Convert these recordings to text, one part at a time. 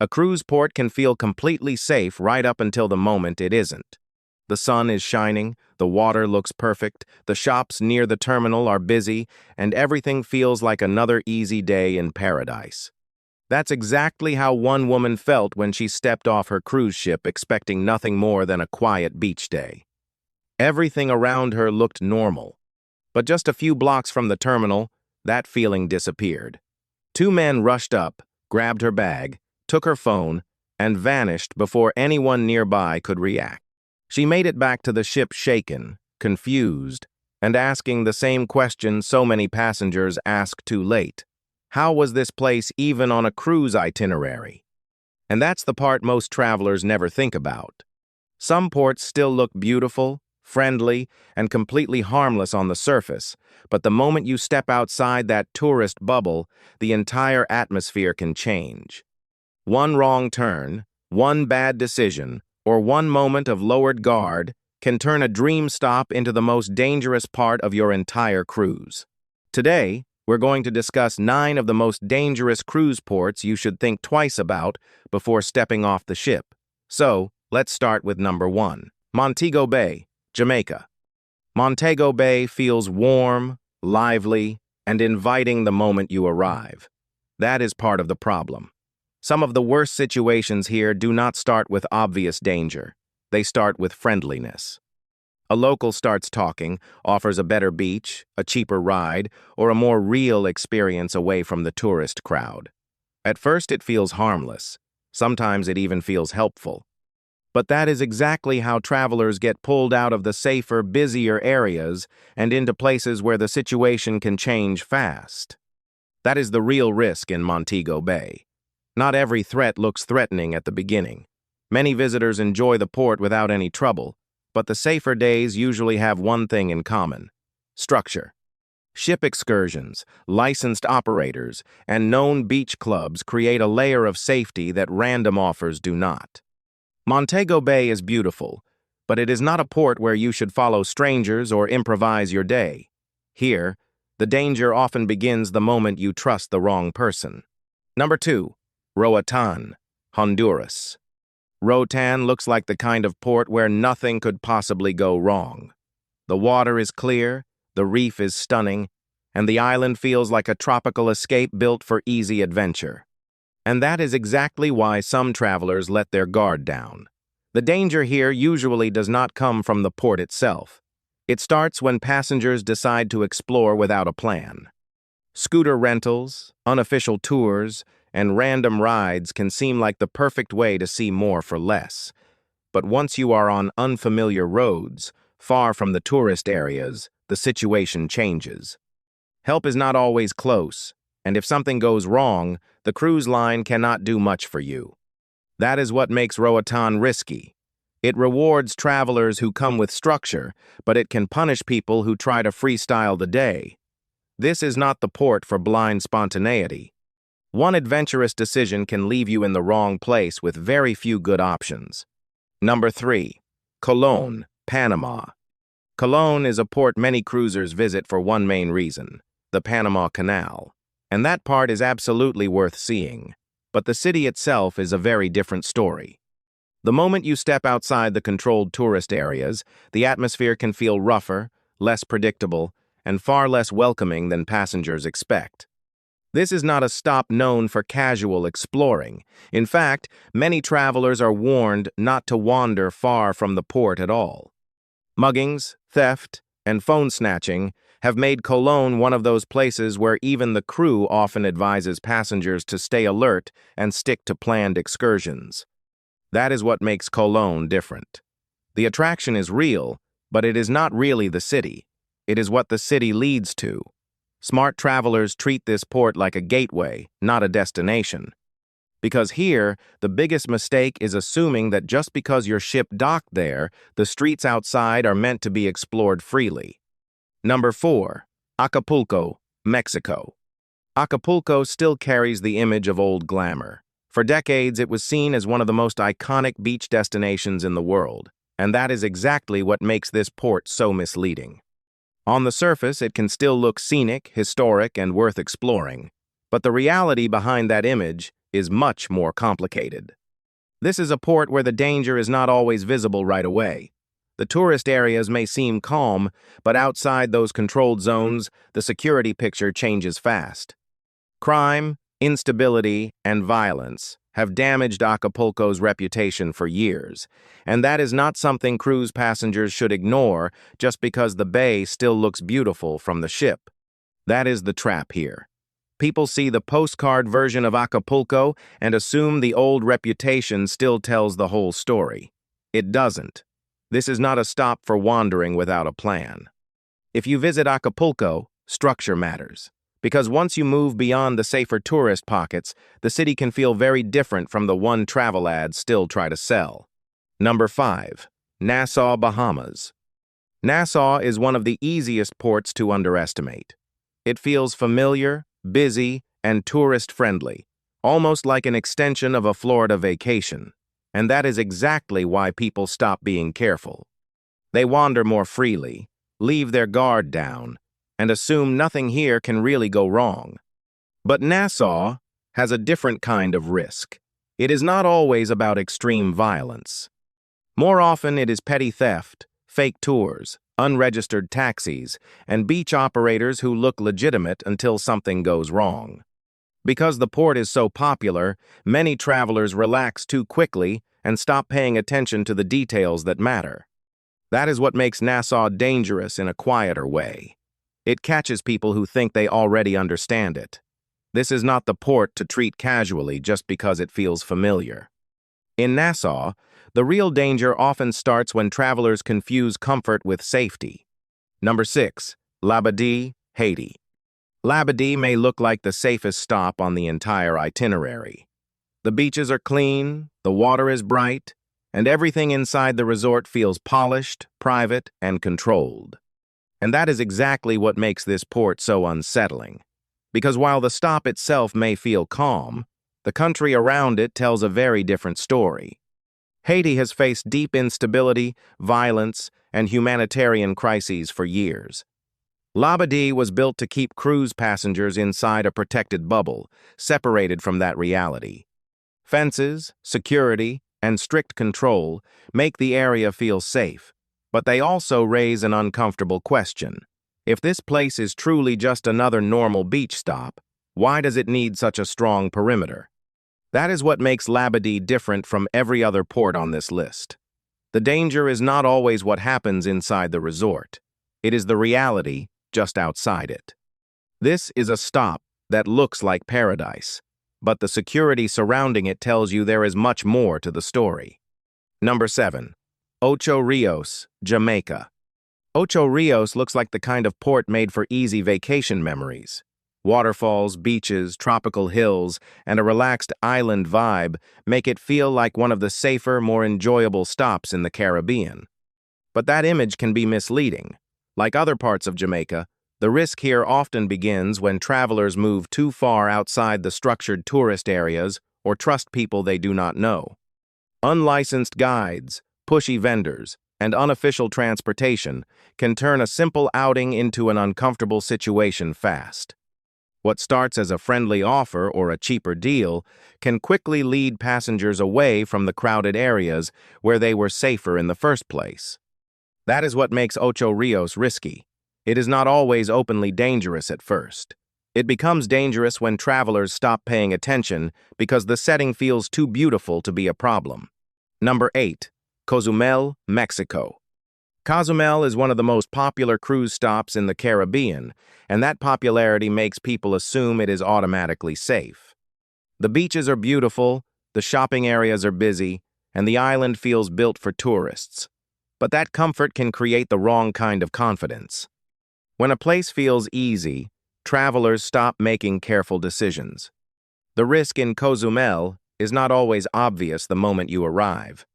A cruise port can feel completely safe right up until the moment it isn't. The sun is shining, the water looks perfect, the shops near the terminal are busy, and everything feels like another easy day in paradise. That's exactly how one woman felt when she stepped off her cruise ship expecting nothing more than a quiet beach day. Everything around her looked normal. But just a few blocks from the terminal, that feeling disappeared. Two men rushed up, grabbed her bag, took her phone, and vanished before anyone nearby could react. She made it back to the ship shaken, confused, and asking the same question so many passengers ask too late. How was this place even on a cruise itinerary? And that's the part most travelers never think about. Some ports still look beautiful, friendly, and completely harmless on the surface, but the moment you step outside that tourist bubble, the entire atmosphere can change. One wrong turn, one bad decision, or one moment of lowered guard can turn a dream stop into the most dangerous part of your entire cruise. Today, we're going to discuss 9 of the most dangerous cruise ports you should think twice about before stepping off the ship. So, let's start with number 1. Montego Bay, Jamaica. Montego Bay feels warm, lively, and inviting the moment you arrive. That is part of the problem. Some of the worst situations here do not start with obvious danger. They start with friendliness. A local starts talking, offers a better beach, a cheaper ride, or a more real experience away from the tourist crowd. At first it feels harmless. Sometimes it even feels helpful. But that is exactly how travelers get pulled out of the safer, busier areas and into places where the situation can change fast. That is the real risk in Montego Bay. Not every threat looks threatening at the beginning. Many visitors enjoy the port without any trouble, but the safer days usually have one thing in common: structure. Ship excursions, licensed operators, and known beach clubs create a layer of safety that random offers do not. Montego Bay is beautiful, but it is not a port where you should follow strangers or improvise your day. Here, the danger often begins the moment you trust the wrong person. Number 2. Roatan, Honduras. Roatan looks like the kind of port where nothing could possibly go wrong. The water is clear, the reef is stunning, and the island feels like a tropical escape built for easy adventure. And that is exactly why some travelers let their guard down. The danger here usually does not come from the port itself. It starts when passengers decide to explore without a plan. Scooter rentals, unofficial tours, and random rides can seem like the perfect way to see more for less. But once you are on unfamiliar roads, far from the tourist areas, the situation changes. Help is not always close, and if something goes wrong, the cruise line cannot do much for you. That is what makes Roatan risky. It rewards travelers who come with structure, but it can punish people who try to freestyle the day. This is not the port for blind spontaneity. One adventurous decision can leave you in the wrong place with very few good options. Number 3. Colón, Panama. Colón is a port many cruisers visit for one main reason: the Panama Canal. And that part is absolutely worth seeing. But the city itself is a very different story. The moment you step outside the controlled tourist areas, the atmosphere can feel rougher, less predictable, and far less welcoming than passengers expect. This is not a stop known for casual exploring. In fact, many travelers are warned not to wander far from the port at all. Muggings, theft, and phone snatching have made Colón one of those places where even the crew often advises passengers to stay alert and stick to planned excursions. That is what makes Colón different. The attraction is real, but it is not really the city. It is what the city leads to. Smart travelers treat this port like a gateway, not a destination. Because here, the biggest mistake is assuming that just because your ship docked there, the streets outside are meant to be explored freely. Number 4. Acapulco, Mexico. Acapulco still carries the image of old glamour. For decades, it was seen as one of the most iconic beach destinations in the world, and that is exactly what makes this port so misleading. On the surface, it can still look scenic, historic, and worth exploring, but the reality behind that image is much more complicated. This is a port where the danger is not always visible right away. The tourist areas may seem calm, but outside those controlled zones, the security picture changes fast. Crime, instability, and violence have damaged Acapulco's reputation for years, and that is not something cruise passengers should ignore just because the bay still looks beautiful from the ship. That is the trap here. People see the postcard version of Acapulco and assume the old reputation still tells the whole story. It doesn't. This is not a stop for wandering without a plan. If you visit Acapulco, structure matters. Because once you move beyond the safer tourist pockets, the city can feel very different from the one travel ads still try to sell. Number 5. Nassau, Bahamas. Nassau is one of the easiest ports to underestimate. It feels familiar, busy, and tourist-friendly, almost like an extension of a Florida vacation. And that is exactly why people stop being careful. They wander more freely, leave their guard down, and assume nothing here can really go wrong. But Nassau has a different kind of risk. It is not always about extreme violence. More often it is petty theft, fake tours, unregistered taxis, and beach operators who look legitimate until something goes wrong. Because the port is so popular, many travelers relax too quickly and stop paying attention to the details that matter. That is what makes Nassau dangerous in a quieter way. It catches people who think they already understand it. This is not the port to treat casually just because it feels familiar. In Nassau, the real danger often starts when travelers confuse comfort with safety. Number 6. Belize, Haiti. Belize may look like the safest stop on the entire itinerary. The beaches are clean, the water is bright, and everything inside the resort feels polished, private, and controlled. And that is exactly what makes this port so unsettling. Because while the stop itself may feel calm, the country around it tells a very different story. Haiti has faced deep instability, violence, and humanitarian crises for years. Belize was built to keep cruise passengers inside a protected bubble, separated from that reality. Fences, security, and strict control make the area feel safe, but they also raise an uncomfortable question. If this place is truly just another normal beach stop, why does it need such a strong perimeter? That is what makes Belize different from every other port on this list. The danger is not always what happens inside the resort. It is the reality just outside it. This is a stop that looks like paradise, but the security surrounding it tells you there is much more to the story. Number 7. Ocho Rios, Jamaica. Ocho Rios looks like the kind of port made for easy vacation memories. Waterfalls, beaches, tropical hills, and a relaxed island vibe make it feel like one of the safer, more enjoyable stops in the Caribbean. But that image can be misleading. Like other parts of Jamaica, the risk here often begins when travelers move too far outside the structured tourist areas or trust people they do not know. Unlicensed guides, pushy vendors, and unofficial transportation can turn a simple outing into an uncomfortable situation fast. What starts as a friendly offer or a cheaper deal can quickly lead passengers away from the crowded areas where they were safer in the first place. That is what makes Ocho Rios risky. It is not always openly dangerous at first. It becomes dangerous when travelers stop paying attention because the setting feels too beautiful to be a problem. Number 8. Cozumel, Mexico. Cozumel is one of the most popular cruise stops in the Caribbean, and that popularity makes people assume it is automatically safe. The beaches are beautiful, the shopping areas are busy, and the island feels built for tourists. But that comfort can create the wrong kind of confidence. When a place feels easy, travelers stop making careful decisions. The risk in Cozumel is not always obvious the moment you arrive.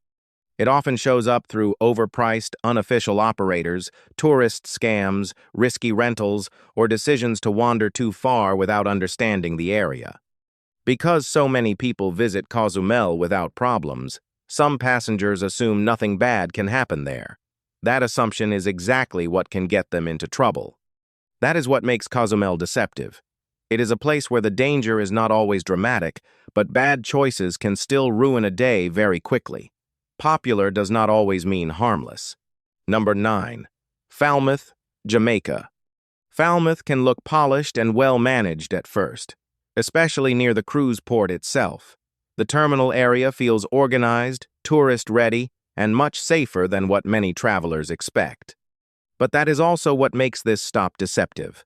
It often shows up through overpriced, unofficial operators, tourist scams, risky rentals, or decisions to wander too far without understanding the area. Because so many people visit Cozumel without problems, some passengers assume nothing bad can happen there. That assumption is exactly what can get them into trouble. That is what makes Cozumel deceptive. It is a place where the danger is not always dramatic, but bad choices can still ruin a day very quickly. Popular does not always mean harmless. Number 9. Falmouth, Jamaica. Falmouth can look polished and well-managed at first, especially near the cruise port itself. The terminal area feels organized, tourist-ready, and much safer than what many travelers expect. But that is also what makes this stop deceptive.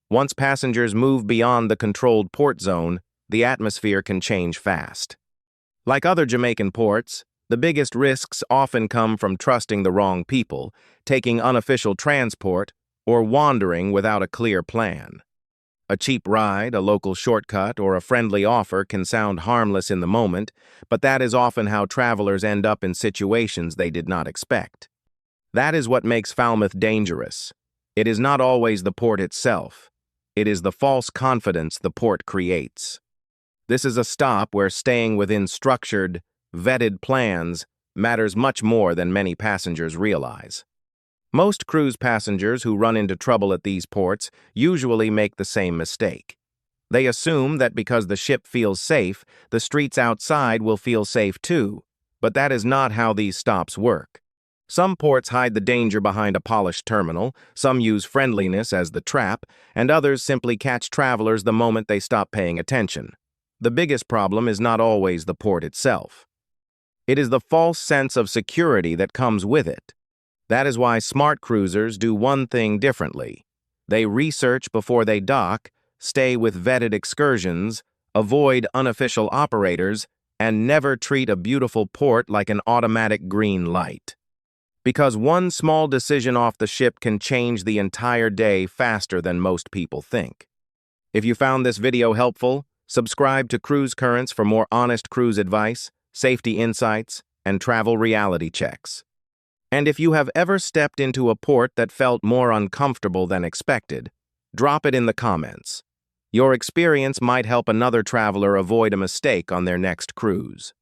Once passengers move beyond the controlled port zone, the atmosphere can change fast. Like other Jamaican ports, the biggest risks often come from trusting the wrong people, taking unofficial transport, or wandering without a clear plan. A cheap ride, a local shortcut, or a friendly offer can sound harmless in the moment, but that is often how travelers end up in situations they did not expect. That is what makes Falmouth dangerous. It is not always the port itself. It is the false confidence the port creates. This is a stop where staying within structured, vetted plans matters much more than many passengers realize. Most cruise passengers who run into trouble at these ports usually make the same mistake. They assume that because the ship feels safe, the streets outside will feel safe too, but that is not how these stops work. Some ports hide the danger behind a polished terminal, some use friendliness as the trap, and others simply catch travelers the moment they stop paying attention. The biggest problem is not always the port itself. It is the false sense of security that comes with it. That is why smart cruisers do one thing differently. They research before they dock, stay with vetted excursions, avoid unofficial operators, and never treat a beautiful port like an automatic green light. Because one small decision off the ship can change the entire day faster than most people think. If you found this video helpful, subscribe to Cruise Currents for more honest cruise advice, safety insights, and travel reality checks. And if you have ever stepped into a port that felt more uncomfortable than expected, drop it in the comments. Your experience might help another traveler avoid a mistake on their next cruise.